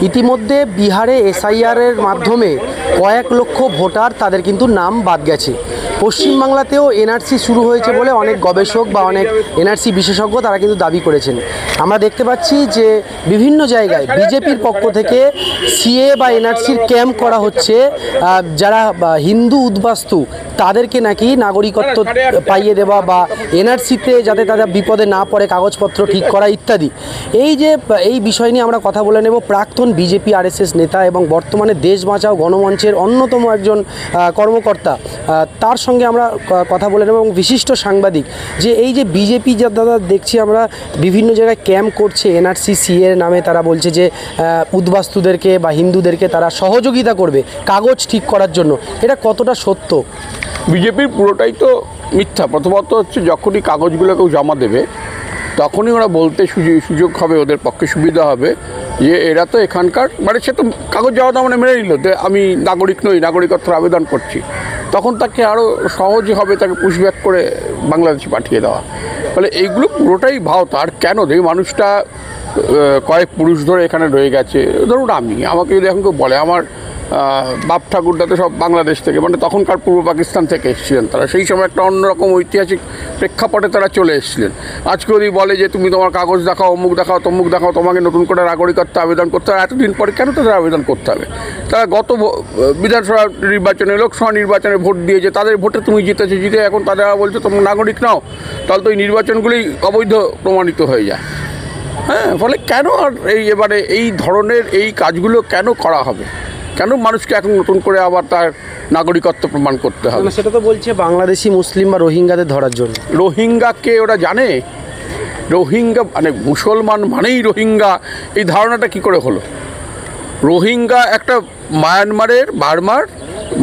ইতিমধ্যে বিহারে এসআইআরের মাধ্যমে কয়েক লক্ষ ভোটার তাদের কিন্তু নাম বাদ গেছে। পশ্চিমবাংলাতেও এনআরসি শুরু হয়েছে বলে অনেক গবেষক বা অনেক এনআরসি বিশেষজ্ঞ তারা কিন্তু দাবি করেছেন। আমরা দেখতে পাচ্ছি যে বিভিন্ন জায়গায় বিজেপির পক্ষ থেকে সিএ বা এনআরসির ক্যাম্প করা হচ্ছে। যারা হিন্দু উদ্বাস্তু তাদেরকে নাকি নাগরিকত্ব পাইয়ে দেওয়া বা এনআরসিতে যাতে তারা বিপদে না পড়ে কাগজপত্র ঠিক করা ইত্যাদি। এই বিষয় নিয়ে আমরা কথা বলে নেব প্রাক্তন বিজেপি আরএসএস নেতা এবং বর্তমানে দেশ বাঁচাও গণমঞ্চের অন্যতম একজন কর্মকর্তা, তার সঙ্গে আমরা কথা বলে নেব এবং বিশিষ্ট সাংবাদিক। যে এই যে বিজেপি যা দাদা দেখছি আমরা বিভিন্ন জায়গায় ক্যাম্প করছে এনআরসি সিএর নামে, তারা বলছে যে উদ্বাস্তুদেরকে বা হিন্দুদেরকে তারা সহযোগিতা করবে কাগজ ঠিক করার জন্য, এটা কতটা সত্য? বিজেপির পুরোটাই তো মিথ্যা। প্রথমত হচ্ছে যখনই কাগজগুলো কেউ জমা দেবে তখনই ওরা বলতে সুযোগ হবে, ওদের পক্ষে সুবিধা হবে যে এরা তো এখানকার, মানে সে তো কাগজ জমা দেওয়া মানে মেনে নিল যে আমি নাগরিক নই, নাগরিকত্বের আবেদন করছি, তখন তাকে আরও সহজে হবে তাকে পুশব্যাক করে বাংলাদেশে পাঠিয়ে দেওয়া। ফলে এইগুলো পুরোটাই ভাওতা। আর কেন দেখি মানুষটা কয়েক পুরুষ ধরে এখানে রয়ে গেছে, ধরুন আমাকে যদি এখন কেউ বলে আমার বাপ ঠাকুরদা তো সব বাংলাদেশ থেকে, মানে তখনকার পূর্ব পাকিস্তান থেকে এসেছিলেন তারা, সেই সময় একটা অন্যরকম ঐতিহাসিক প্রেক্ষাপটে তারা চলে এসেছিলেন। আজকে যদি বলে যে তুমি তোমার কাগজ দেখাও, অমুক দেখাও, তমুক দেখাও, তোমাকে নতুন করে নাগরিকত্ব আবেদন করতে হবে, এতদিন পরে কেন তাদের আবেদন করতে হবে? তারা গত বিধানসভা নির্বাচনে, লোকসভা নির্বাচনে ভোট দিয়েছে, তাদের ভোটে তুমি জিতে এখন তারা বলছে তোমরা নাগরিক নাও, তাহলে তো এই নির্বাচনগুলোই অবৈধ প্রমাণিত হয়ে যায়। হ্যাঁ, ফলে কেন আর এবারে এই ধরনের এই কাজগুলো কেন করা হবে? কেন মানুষকে এখন নতুন করে আবার তার নাগরিকত্ব প্রমাণ করতে হবে? সেটা তো বলছে বাংলাদেশি মুসলিম বা রোহিঙ্গাদের ধরার জন্য। রোহিঙ্গাকে ওরা জানে? রোহিঙ্গা মানে মুসলমান মানেই রোহিঙ্গা, এই ধারণাটা কি করে হলো? রোহিঙ্গা একটা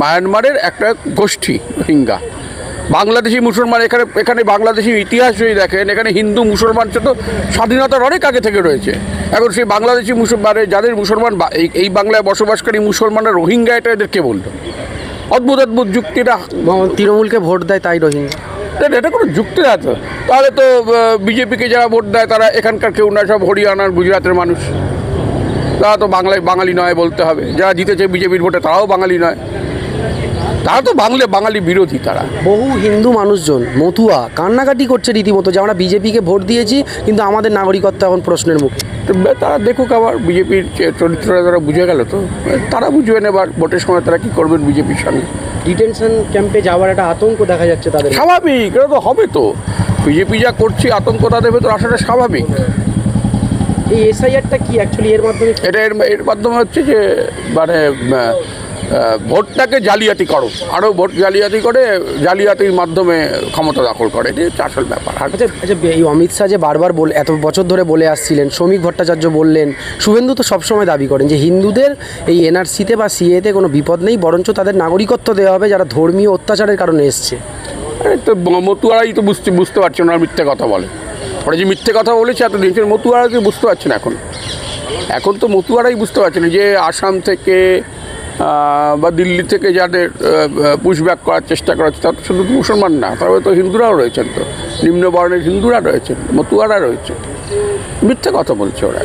মায়ানমারের একটা গোষ্ঠী রোহিঙ্গা। বাংলাদেশি মুসলমান এখানে বাংলাদেশি ইতিহাস যদি দেখেন, এখানে হিন্দু মুসলমান তো স্বাধীনতার অনেক আগে থেকে রয়েছে। এখন সেই বাংলাদেশি মুসলমান যাদের মুসলমান এই বাংলায় বসবাসকারী মুসলমানরা রোহিঙ্গা, এটা এদের কে বলতো? অদ্ভুত যুক্তিটা। তৃণমূলকে ভোট দেয় তাই রোহিঙ্গা, এটা কোনো যুক্তি না তো। তাহলে তো বিজেপিকে যারা ভোট দেয় তারা এখানকার কেউ না, সব হরিয়ানার গুজরাটের মানুষ, তারা তো বাঙালি নয় বলতে হবে। যারা জিতেছে বিজেপির ভোটে তারাও বাঙালি নয়, তারা তো বাঙালি বিরোধী। তারা বহু হিন্দু মানুষজন মতুয়া কান্নাকাটি করছে রীতিমতো যে আমরা বিজেপিকে ভোট দিয়েছি কিন্তু আমাদের নাগরিকত্ব এখন প্রশ্নের মুখে। তারা দেখুক আবার বিজেপির চরিত্রটা তারা বুঝে গেল তো, তারা বুঝবেন এবার ভোটের সময় তারা কী করবেন বিজেপির সঙ্গে। ডিটেনশন ক্যাম্পে যাওয়ার একটা আতঙ্ক দেখা যাচ্ছে তাদের। স্বাভাবিক, এটা তো হবে তো। বিজেপি যা করছে আতঙ্ক তাদের ভেতর আসাটা স্বাভাবিক। এই এসআইআরটা কি অ্যাকচুয়ালি এর মাধ্যমে? এর মাধ্যমে হচ্ছে যে মানে ভোটটাকে জালিয়াতি করো, আরও ভোট জালিয়াতি করে জালিয়াতির মাধ্যমে ক্ষমতা দখল করে, এটা হচ্ছে আসল ব্যাপার। আচ্ছা, এই অমিত শাহ যে বারবার এত বছর ধরে বলে আসছিলেন, শ্রমিক ভট্টাচার্য বললেন, শুভেন্দু তো সবসময় দাবি করেন যে হিন্দুদের এই এনআরসিতে বা সিএতে কোনো বিপদ নেই, বরঞ্চ তাদের নাগরিকত্ব দেওয়া হবে যারা ধর্মীয় অত্যাচারের কারণে এসছে। তো মতুয়ারাই তো বুঝতে পারছে না, মিথ্যে কথা বলে। ওরা যে মিথ্যে কথা বলেছে এত দিন, মতুয়ারা কি বুঝতে পারছে না? এখন তো মতুয়ারাই বুঝতে পারছে না যে আসাম থেকে বা দিল্লি থেকে যাদের পুশব্যাক করার চেষ্টা করা হচ্ছে তারা শুধু মুসলমান না, তবে তো হিন্দুরাও রয়েছেন, তো নিম্নবর্ণের হিন্দুরা রয়েছেন, মতুয়ারা রয়েছে। মিথ্যে কথা বলছে ওরা।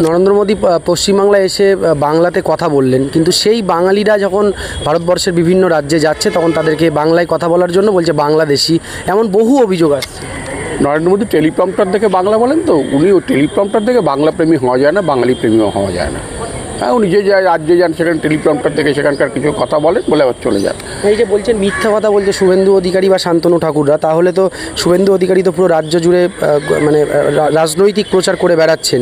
নরেন্দ্র মোদী পশ্চিমবাংলায় এসে বাংলাতে কথা বললেন, কিন্তু সেই বাঙালিরা যখন ভারতবর্ষের বিভিন্ন রাজ্যে যাচ্ছে তখন তাদেরকে বাংলায় কথা বলার জন্য বলছে বাংলাদেশি, এমন বহু অভিযোগ আসছে। নরেন্দ্র মোদী টেলিপ্রম্পটার দেখে বাংলা বলেন তো, উনি ওই টেলিপ্রম্পটার দেখে বাংলা প্রেমী হওয়া যায় না, বাঙালি প্রেমীও হওয়া যায় না। হ্যাঁ, উনি যে রাজ্যে যান সেখানে টেলিপ্রম্পটার থেকে সেখানকার কিছু কথা বলে আবার চলে যান। এই যে বলছেন মিথ্যা কথা বলছে শুভেন্দু অধিকারী বা শান্তনু ঠাকুররা, তাহলে তো শুভেন্দু অধিকারী তো পুরো রাজ্য জুড়ে মানে রাজনৈতিক প্রচার করে বেড়াচ্ছেন,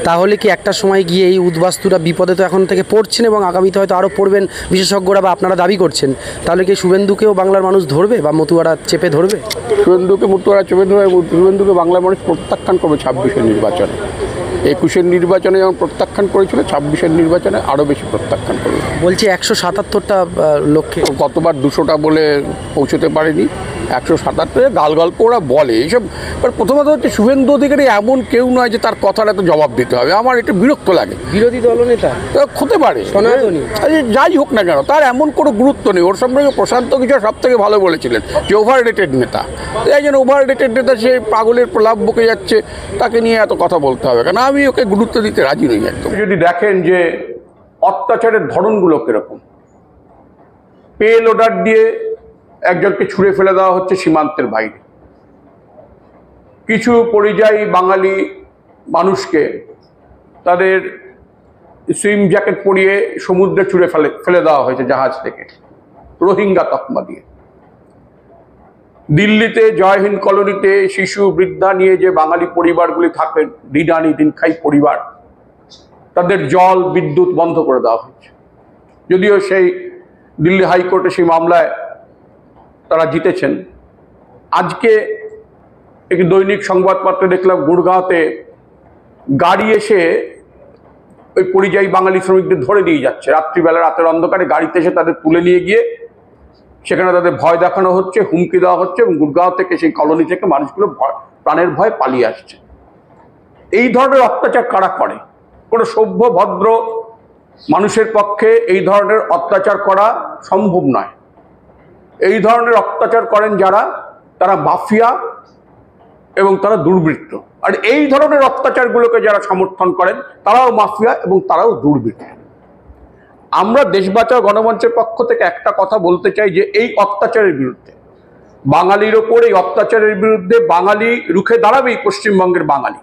তাহলে কি একটা সময় গিয়ে এই উদ্বাস্তুরা বিপদে তো এখন থেকে পড়ছেন এবং আগামীতে হয়তো আরও পড়বেন বিশেষজ্ঞরা বা আপনারা দাবি করছেন, তাহলে কি শুভেন্দুকেও বাংলার মানুষ ধরবে বা মতুয়ারা চেপে ধরবে? মতুয়ারা চেপে ধরবে, শুভেন্দুকে বাংলার মানুষ প্রত্যাখ্যান করবে 26-এর নির্বাচনে। 21-এর নির্বাচনে যেমন প্রত্যাখ্যান করেছিল, 26-এর নির্বাচনে আরও বেশি প্রত্যাখ্যান করবে। বলছে 177টা লক্ষ্যে, গতবার 200টা বলে পৌঁছতে পারেনি, 177 গাল গল্প ওরা বলে এইসব। প্রথমত হচ্ছে শুভেন্দু অধিকারী এমন কেউ নয় যে তার কথার এত জবাব দিতে হবে, আমার এটা বিরক্ত লাগে। বিরোধী দলনেতা হতে পারে, সনাতনী, যাই হোক না কেন তার এমন কোনো গুরুত্ব নেই। ওর সম্পর্কে প্রশান্ত কিশোর সব থেকে ভালো বলেছিলেন যে ওভার রেটেড নেতা। একজন ওভার রেটেড নেতা, সে পাগলের প্রলাপ বকে যাচ্ছে, তাকে নিয়ে এত কথা বলতে হবে কেন? আমি আমি ওকে গুরুত্ব দিতে রাজি নই একদম। যদি দেখেন যে অত্যাচারের ধরনগুলো কিরকম, পে লোডার দিয়ে একজনকে ছুঁড়ে ফেলে দেওয়া হচ্ছে সীমান্তের বাইরে, কিছু পরিযায়ী বাঙালি মানুষকে তাদের সুইম জ্যাকেট পরিয়ে সমুদ্রে ছুঁড়ে ফেলে দেওয়া হয়েছে জাহাজ থেকে রোহিঙ্গা তকমা দিয়ে। দিল্লিতে জয় হিন্দ কলোনিতে শিশু বৃদ্ধা নিয়ে যে বাঙালি পরিবারগুলি থাকেন, দিনানি দিনখাই পরিবার, তাদের জল বিদ্যুৎ বন্ধ করে দেওয়া হয়েছে। যদিও সেই দিল্লি হাইকোর্টে সেই মামলায় তারা জিতেছেন। আজকে একটি দৈনিক সংবাদপত্রে দেখলাম গুড়গাঁওতে গাড়ি এসে ওই পরিযায়ী বাঙালি শ্রমিকদের ধরে নিয়ে যাচ্ছে রাত্রিবেলা, রাতের অন্ধকারে গাড়িতে এসে তাদের তুলে নিয়ে গিয়ে সেখানে তাদের ভয় দেখানো হচ্ছে, হুমকি দেওয়া হচ্ছে, এবং গুড়গাঁও থেকে সেই কলোনি থেকে মানুষগুলো প্রাণের ভয় পালিয়ে আসছে। এই ধরনের অত্যাচার কারা করে? কোনো সভ্য ভদ্র মানুষের পক্ষে এই ধরনের অত্যাচার করা সম্ভব নয়। এই ধরনের অত্যাচার করেন যারা, তারা মাফিয়া এবং তারা দুর্বৃত্ত। আর এই ধরনের অত্যাচারগুলোকে যারা সমর্থন করেন তারাও মাফিয়া এবং তারাও দুর্বৃত্ত। আমরা দেশ বাঁচাও গণমঞ্চের পক্ষ থেকে একটা কথা বলতে চাই যে এই অত্যাচারের বিরুদ্ধে, বাঙালির ওপর এই অত্যাচারের বিরুদ্ধে বাঙালি রুখে দাঁড়াবেই, পশ্চিমবঙ্গের বাঙালি।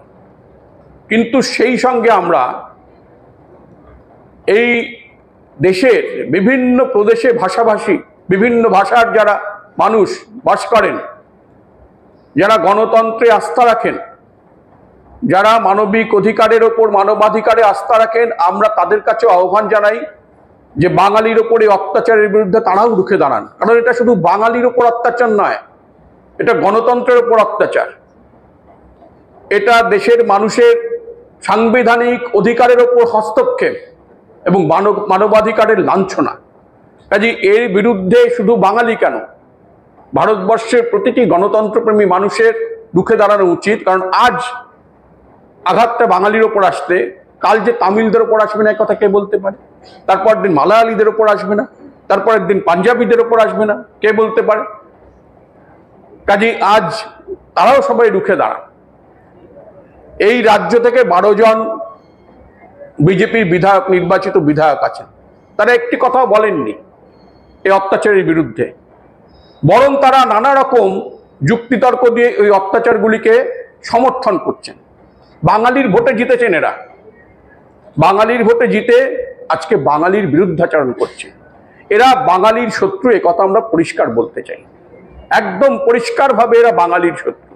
কিন্তু সেই সঙ্গে আমরা এই দেশের বিভিন্ন প্রদেশে ভাষাভাষী, বিভিন্ন ভাষার যারা মানুষ বাস করেন, যারা গণতন্ত্রে আস্থা রাখেন, যারা মানবিক অধিকারের ওপর, মানবাধিকারে আস্থা রাখেন, আমরা তাদের কাছে আহ্বান জানাই যে বাঙালির ওপর এই অত্যাচারের বিরুদ্ধে তারাও রুখে দাঁড়ান। কারণ এটা শুধু বাঙালির ওপর অত্যাচার নয়, এটা গণতন্ত্রের ওপর অত্যাচার, এটা দেশের মানুষের সাংবিধানিক অধিকারের ওপর হস্তক্ষেপ এবং মানবাধিকারের লাঞ্ছনা। কাজে এর বিরুদ্ধে শুধু বাঙালি কেন, ভারতবর্ষের প্রতিটি গণতন্ত্রপ্রেমী মানুষের রুখে দাঁড়ানো উচিত। কারণ আজ আঘাতটা বাঙালির ওপর আসতে, কাল যে তামিলদের ওপর আসবে না, এক কথা কে বলতে পারে? তারপর দিন মালায়ালিদের ওপর আসবে না, তারপরের দিন পাঞ্জাবিদের ওপর আসবে না, কে বলতে পারে? কাজে আজ তারাও সবাই রুখে দাঁড়ান। এই রাজ্য থেকে 12 জন বিজেপির বিধায়ক, নির্বাচিত বিধায়ক আছেন, তারা একটি কথাও বলেননি এই অত্যাচারের বিরুদ্ধে, বরং তারা নানা রকম যুক্তিতর্ক দিয়ে ওই অত্যাচারগুলিকে সমর্থন করছেন। বাঙালির ভোটে জিতেছেন এরা, বাঙালির ভোটে জিতে আজকে বাঙালির বিরুদ্ধাচরণ করছে। এরা বাঙালির শত্রু, এ কথা আমরা পরিষ্কার বলতে চাই, একদম পরিষ্কারভাবে এরা বাঙালির শত্রু।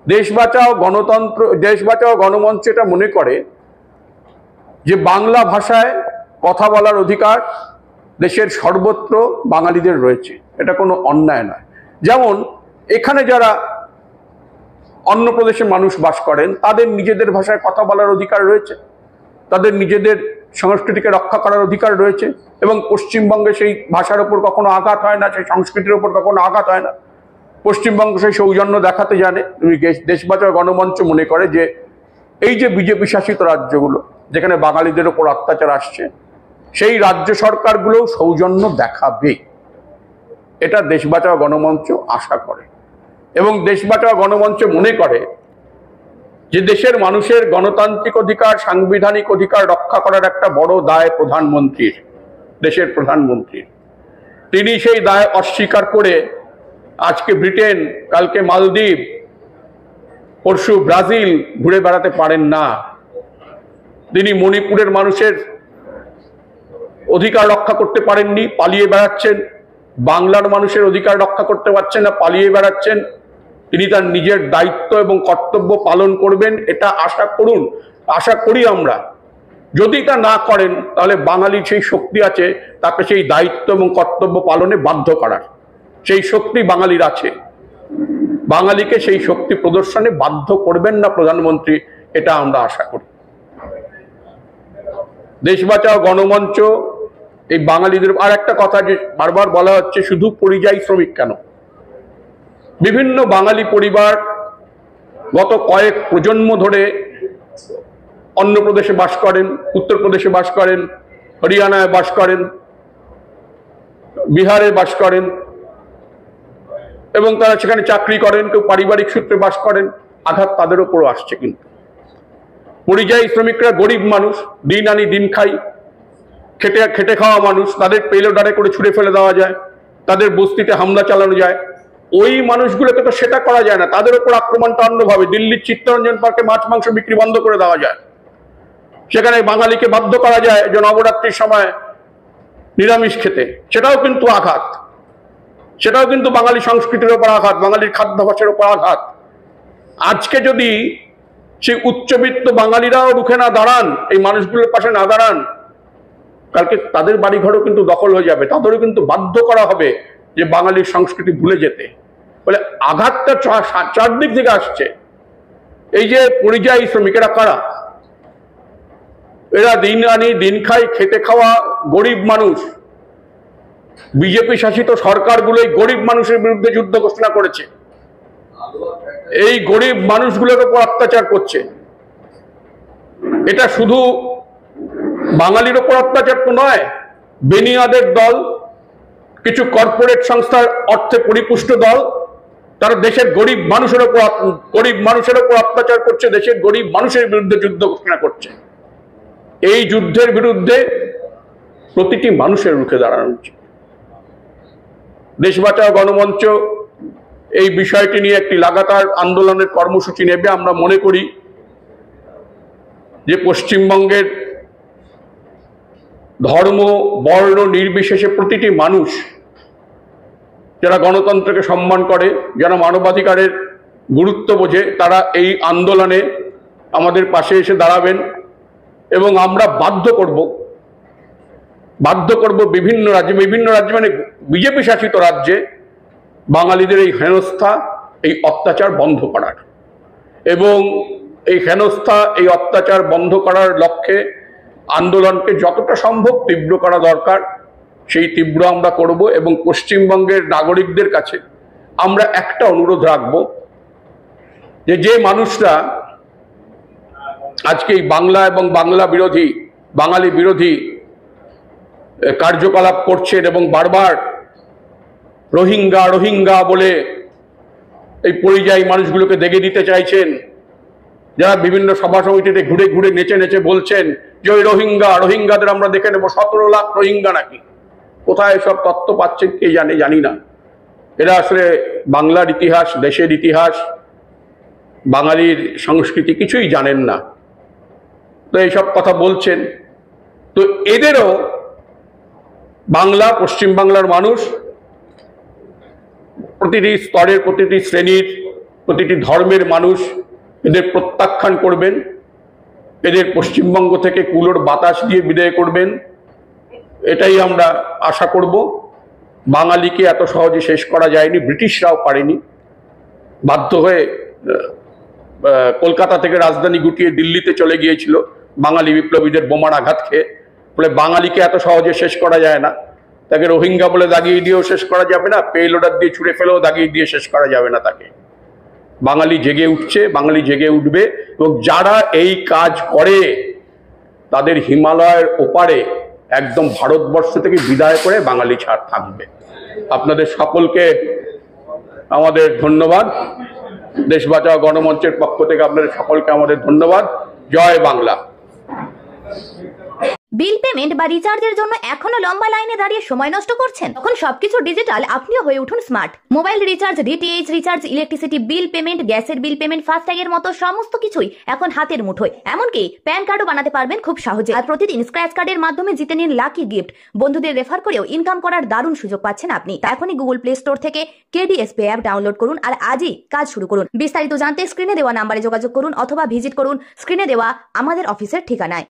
দেশ বাঁচাও গণতন্ত্র, দেশ বাঁচাও গণমঞ্চ এটা মনে করে যে বাংলা ভাষায় কথা বলার অধিকার দেশের সর্বত্র বাঙালিদের রয়েছে, এটা কোনো অন্যায় নয়। যেমন এখানে যারা অন্য প্রদেশের মানুষ বাস করেন, তাদের নিজেদের ভাষায় কথা বলার অধিকার রয়েছে, তাদের নিজেদের সংস্কৃতিকে রক্ষা করার অধিকার রয়েছে, এবং পশ্চিমবঙ্গে সেই ভাষার ওপর কখনো আঘাত হয় না, সেই সংস্কৃতির ওপর কখনো আঘাত হয় না। পশ্চিমবঙ্গ সেই সৌজন্য দেখাতে জানে। দেশ বাঁচাও গণমঞ্চ মনে করে যে এই যে বিজেপি শাসিত রাজ্যগুলো যেখানে বাঙালিদের ওপর অত্যাচার আসছে, সেই রাজ্য সরকারগুলোও সৌজন্য দেখাবে, এটা দেশ বাঁচাও গণমঞ্চ আশা করে। এবং দেশ বাঁচাও গণমঞ্চ মনে করে যে দেশের মানুষের গণতান্ত্রিক অধিকার, সাংবিধানিক অধিকার রক্ষা করার একটা বড় দায় প্রধানমন্ত্রীর, দেশের প্রধানমন্ত্রীর। তিনি সেই দায় অস্বীকার করে আজকে ব্রিটেন, কালকে মালদ্বীপ, পরশু ব্রাজিল ঘুরে বেড়াতে পারেন না। তিনি মণিপুরের মানুষের অধিকার রক্ষা করতে পারেননি, পালিয়ে বেড়াচ্ছেন। বাংলার মানুষের অধিকার রক্ষা করতে পারছেন না, পালিয়ে বেড়াচ্ছেন। তিনি তার নিজের দায়িত্ব এবং কর্তব্য পালন করবেন, এটা আশা করুন, আশা করি আমরা। যদি তা না করেন তাহলে বাঙালির সেই শক্তি আছে তাকে সেই দায়িত্ব এবং কর্তব্য পালনে বাধ্য করার, সেই শক্তি বাঙালির আছে। বাঙালিকে সেই শক্তি প্রদর্শনে বাধ্য করবেন না প্রধানমন্ত্রী, এটা আমরা আশা করি। দেশ বাঁচাও গণমঞ্চ এই বাঙালিদের, আর একটা কথা যে বারবার বলা হচ্ছে, শুধু পরিযায়ী শ্রমিক কেন, বিভিন্ন বাঙালি পরিবার গত কয়েক প্রজন্ম ধরে অন্ধ্রপ্রদেশে বাস করেন, উত্তরপ্রদেশে বাস করেন, হরিয়ানায় বাস করেন, বিহারে বাস করেন, এবং তারা সেখানে চাকরি করেন, কেউ পারিবারিক সূত্রে বাস করেন। আঘাত তাদের উপরও আসছে। কিন্তু পরিযায়ী শ্রমিকরা গরিব মানুষ, দিন আনি দিন খাই, খেটে খেটে খাওয়া মানুষ, তাদের পেলোডারে করে ছুঁড়ে ফেলে দেওয়া যায়, তাদের বস্তিতে হামলা চালানো যায়। ওই মানুষগুলোকে তো সেটা করা যায় না, তাদের উপর আক্রমণটা অন্যভাবে। দিল্লির চিত্তরঞ্জন পার্কে মাছ মাংস বিক্রি বন্ধ করে দেওয়া যায়, সেখানে বাঙালিকে বাধ্য করা যায় যে নবরাত্রির সময় নিরামিষ খেতে। সেটাও কিন্তু আঘাত, সেটাও কিন্তু বাঙালি সংস্কৃতির উপর আঘাত, বাঙালির খাদ্যাভ্যাসের উপর আঘাত। আজকে যদি সেই উচ্চবিত্ত বাঙালিরাও রুখে না দাঁড়ান, এই মানুষগুলোর পাশে না দাঁড়ান, কালকে তাদের বাড়িঘরও কিন্তু দখল হয়ে যাবে, তাদেরও কিন্তু বাধ্য করা হবে যে বাঙালির সংস্কৃতি ভুলে যেতে। বলে আঘাতটা চারদিক থেকে আসছে। এই যে পরিযায়ী শ্রমিকেরা কারা? এরা দিন আনি দিন খাই, খেতে খাওয়া গরিব মানুষ। বিজেপি শাসিত সরকারগুলোই গরিব মানুষের বিরুদ্ধে যুদ্ধ ঘোষণা করেছে, এই গরিব মানুষগুলোর উপর অত্যাচার করছে। এটা শুধু বাঙালির উপর অত্যাচার তো নয়, বেনিয়াদের দল, কিছু কর্পোরেট সংস্থার অর্থে পরিপুষ্ট দল, তারা দেশের গরিব মানুষের উপর অত্যাচার করছে, দেশের গরিব মানুষের বিরুদ্ধে যুদ্ধ ঘোষণা করছে। এই যুদ্ধের বিরুদ্ধে প্রতিটি মানুষের রুখে দাঁড়ানো উচিত। দেশ বাঁচাও গণমঞ্চ এই বিষয়টি নিয়ে একটি লাগাতার আন্দোলনের কর্মসূচি নেবে। আমরা মনে করি যে পশ্চিমবঙ্গের ধর্ম বর্ণ নির্বিশেষে প্রতিটি মানুষ যারা গণতন্ত্রকে সম্মান করে, যারা মানবাধিকারের গুরুত্ব বোঝে, তারা এই আন্দোলনে আমাদের পাশে এসে দাঁড়াবেন। এবং আমরা বাধ্য করব বিভিন্ন রাজ্যে মানে বিজেপি শাসিত রাজ্যে বাঙালিদের এই হেনস্থা, এই অত্যাচার বন্ধ করার। এবং এই হেনস্থা, এই অত্যাচার বন্ধ করার লক্ষ্যে আন্দোলনকে যতটা সম্ভব তীব্র করা দরকার, সেই তীব্র আমরা করব। এবং পশ্চিমবঙ্গের নাগরিকদের কাছে আমরা একটা অনুরোধ রাখব যে মানুষরা আজকে এই বাংলা এবং বাঙালি বিরোধী কার্যকলাপ করছেন এবং বারবার রোহিঙ্গা বলে এই পরিযায়ী মানুষগুলোকে দেখিয়ে দিতে চাইছেন, যারা বিভিন্ন সভা সমিতিতে ঘুরে ঘুরে নেচে বলছেন যে ওই রোহিঙ্গাদের আমরা দেখে নেবো, 17 লাখ রোহিঙ্গা নাকি। কোথায় এসব তত্ত্ব পাচ্ছেন কে জানি না। এরা আসলে বাংলার ইতিহাস, দেশের ইতিহাস, বাঙালির সংস্কৃতি কিছুই জানেন না, তো এইসব কথা বলছেন। তো এদেরও পশ্চিমবাংলার মানুষ প্রতিটি স্তরের, প্রতিটি শ্রেণীর, প্রতিটি ধর্মের মানুষ এদের প্রত্যাখ্যান করবেন, এদের পশ্চিমবঙ্গ থেকে কুলোর বাতাস দিয়ে বিদায় করবেন। এটাই আমরা আশা করব। বাঙালিকে এত সহজে শেষ করা যায়নি, ব্রিটিশরাও পারেনি। বাধ্য হয়ে কলকাতা থেকে রাজধানী গুটিয়ে দিল্লিতে চলে গিয়েছিল বাঙালি বিপ্লবীদের বোমার আঘাত খেয়ে। বলে বাঙালিকে এত সহজে শেষ করা যায় না, তাকে রোহিঙ্গা বলে দাগিয়ে দিয়েও শেষ করা যাবে না, পেলোডার দিয়ে ছুঁড়ে ফেলেও দাগিয়ে দিয়ে শেষ করা যাবে না তাকে। বাঙালি জেগে উঠছে, বাঙালি জেগে উঠবে। এবং যারা এই কাজ করে তাদের হিমালয়ের ওপারে একদম ভারতবর্ষ থেকে বিদায় করে বাঙালি ছাড় থাকবে। আপনাদের সকলকে আমাদের ধন্যবাদ। দেশ বাঁচাও গণমঞ্চের পক্ষ থেকে আপনাদের সকলকে আমাদের ধন্যবাদ। জয় বাংলা। বিল পেমেন্ট বা রিচার্জের জন্য এখনো লম্বা লাইনে দাঁড়িয়ে সময় নষ্ট করছেন? তখন সবকিছু ডিজিটাল, আপনিও হয়ে উঠুন smart. Mobile recharge, DTH recharge, electricity bill payment, গ্যাসের বিল পেমেন্ট, ফাস্ট্যাগের মতো সমস্ত কিছুই এখন হাতের মুঠোয়। এমনকি প্যান কার্ডও বানাতে পারবেন খুব সহজে। আর প্রতিদিন স্ক্র্যাচ কার্ডের মাধ্যমে জিতে নিন লাকি গিফট। বন্ধুদের রেফার করেও ইনকাম করার দারুণ সুযোগ পাচ্ছেন আপনি। এখনই গুগল প্লে স্টোর থেকে কেডিএসপি অ্যাপ ডাউনলোড করুন আর আজই কাজ শুরু করুন। বিস্তারিত জানতে স্ক্রিনে দেওয়া নাম্বারে যোগাযোগ করুন অথবা ভিজিট করুন স্ক্রিনে দেওয়া আমাদের অফিসের ঠিকানায়।